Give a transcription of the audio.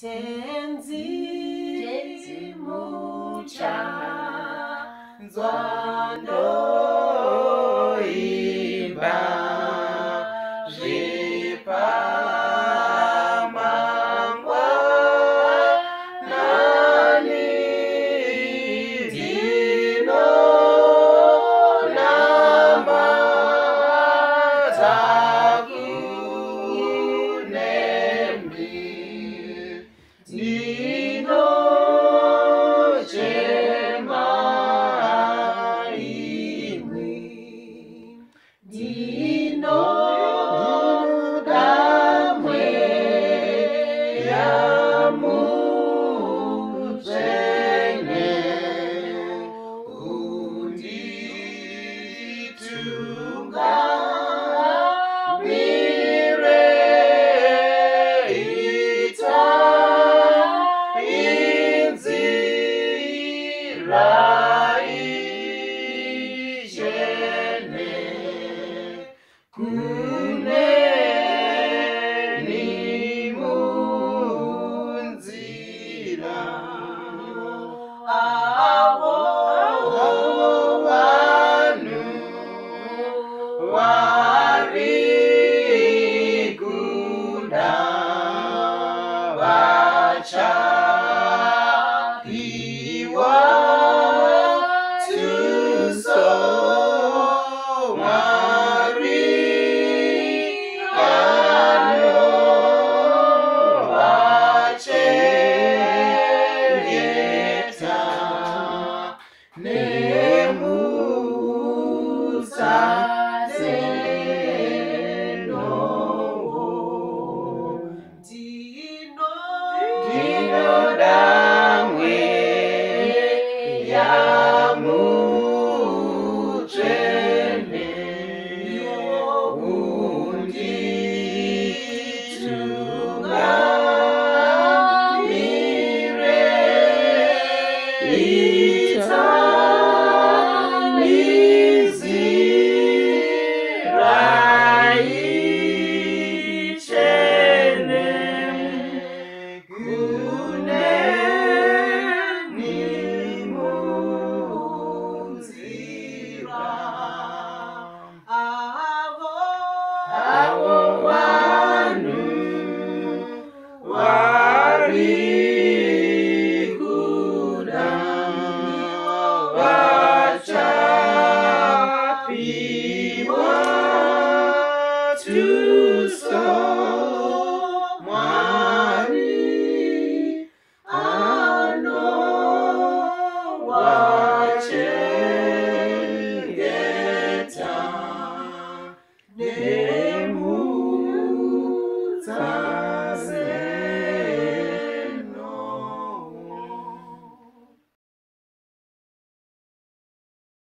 Tenzi mucha nzwando imba jipa mangwa nani dino nama Dino Jemaini Dino Damwe Yamujene Undi Tunga Kuneni munzira avo vanhu vari kuda vachapiwa tuso Dino damwe yamujene undi tungamire Avo vanhu vari kuda vachapiwa tuso Mwari anovache